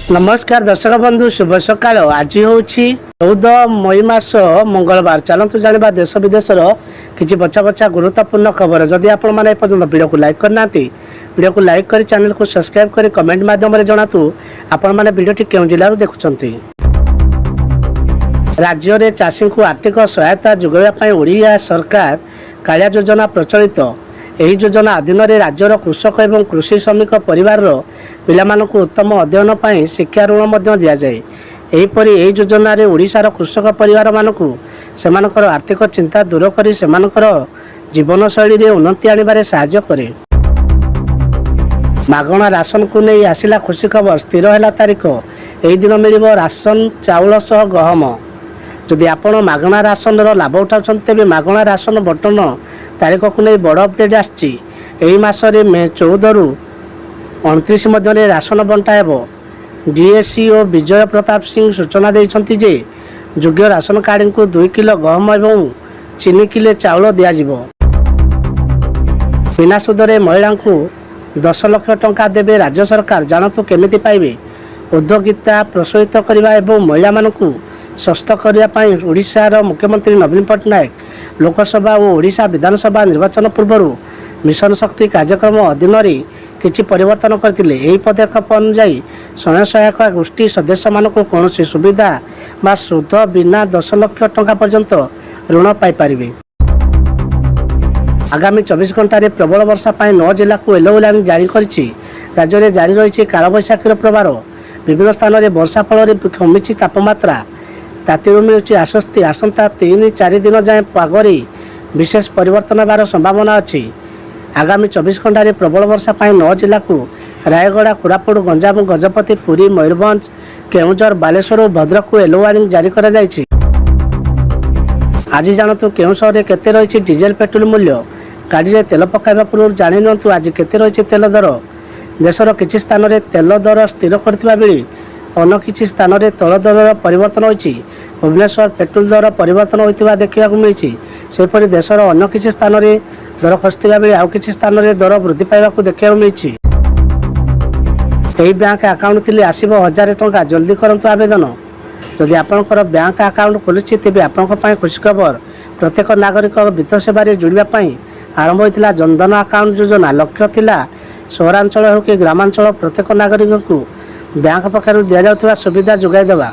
नमस्कार दर्शक बंधु शुभ सकाल। आज हूँ 14 मई मास मंगलवार। चलतु जाना देश विदेशर किसी बचा बचा गुरुत्वपूर्ण खबर। जदि आपण मैंने पर्यटन वीडियो को लाइक करना वीडियो को लाइक कर चैनल को सब्सक्राइब कर कमेंट माध्यम जनातु आपण मैंने वीडियो क्यों जिलूर देखुं। राज्य में चाषी को आर्थिक सहायता जोगाइवाई ओडिशा सरकार कालिया योजना प्रचलित। यही योजना अधीन राज्यर कृषक एवं कृषि श्रमिक परिवार पिलामानंकु उत्तम अध्ययन पर शिक्षा ऋण दि जाए। एहीपरि यही योजन ओडिशार कृषक परिवार मानकु सेमानकर आर्थिक चिंता दूर कर सेमानकर जीवनशैली में उन्नति आनिबारे सहाय्य करे। मागणा राशन को नहीं आसिला खुशी खबर। स्थिर है तारीख। यही दिन मिल राशन चाउल सह गहम। जदि आपण मागणा राशन लाभ उठाउछन तेबे मागणा राशन बटन तारीख को नहीं बड़ अपडेट आछि। एही मासरे मे 14 रु 29 मध्य राशन बंटा हेबो। डीएससी और विजय प्रताप सिंह सूचना देइछन्ति जे योग्य राशन कार्ड को 2 किलो गहम एवं चीनी किले चाउल दिया जिवो। बिना सुदरे महिला को 10 लाख टंका देबे राज्य सरकार। जानतु केमिति पाइबे। उद्योगिता प्रोत्साहित करबा एवं महिला मानकु सस्त करिया पई ओडिशार मुख्यमंत्री नवीन पट्टनायक लोकसभा और ओडिशा विधानसभा निर्वाचन पूर्व मिशन शक्ति कार्यक्रम अधीन किछि परिवर्तन करथिले। एही पदक्षेप अनुसार स्वयं सहायक गोष्ठी सदस्य मानक कौन सुविधा बा सुध बिना 10 लाख टंका पर्यंत ऋण पाई पारिबे। आगामी 24 घंटे प्रबल वर्षा पाई 9 जिला को येलो वार्निंग जारी करिछि। राज्य में जारी रही कालबैशाखीर प्रभाव। विभिन्न स्थान में वर्षा फल कमी तापमात्रा। तातीर मिलूँ आश्वस्ति। आसंता 3-4 दिन जाए पागरे विशेष परिवर्तन होबार संभावना अच्छी। आगामी 24 घंटे प्रबल वर्षा पाई 9 जिला को रायगड़ा कोरापुट गंजाम गजपति पुरी मयूरभंज केउझर बालेश्वर और भद्रक को येलो वार्निंग जारी करा जायछि। आज जानतु केउं शहर केते रही डीजेल पेट्रोल मूल्य। गाड़ी में तेल पकाइबा पूर्व जानि नियंतु आज केते रही तेल दर। देशर किछि स्थान में तेल दर स्थिर करथिबा बेले अन्य किछि स्थान में तेल दर परिवर्तन होइछि। भुवनेश्वर पेट्रोल दर परिवर्तन होइतिबा देखिबा मिलिछि। सेपरि देशर अन्य किछि स्थान में दर खसुवा बेले आउ किछि स्थान में दर वृद्धि पाइबाकु देखिबा मिलिछि। एही बैंक अकाउंट थिले आसीबो 1000 टंका। जल्दी करंतु आवेदन। जदि आपनकर बैंक अकाउंट खोलिछि तेबे आपनक पई खुशी खबर। प्रत्येक नागरिक वित्त सेवा जोड़िबा पई आरंभ होइतिला जनधन अकाउंट योजना। लक्ष्य थिला सहरांचल हो कि ग्रामांचल प्रत्येक नागरिक को बैंक पक्षरु दिया जाउथिबा सुविधा जोगाई देबा।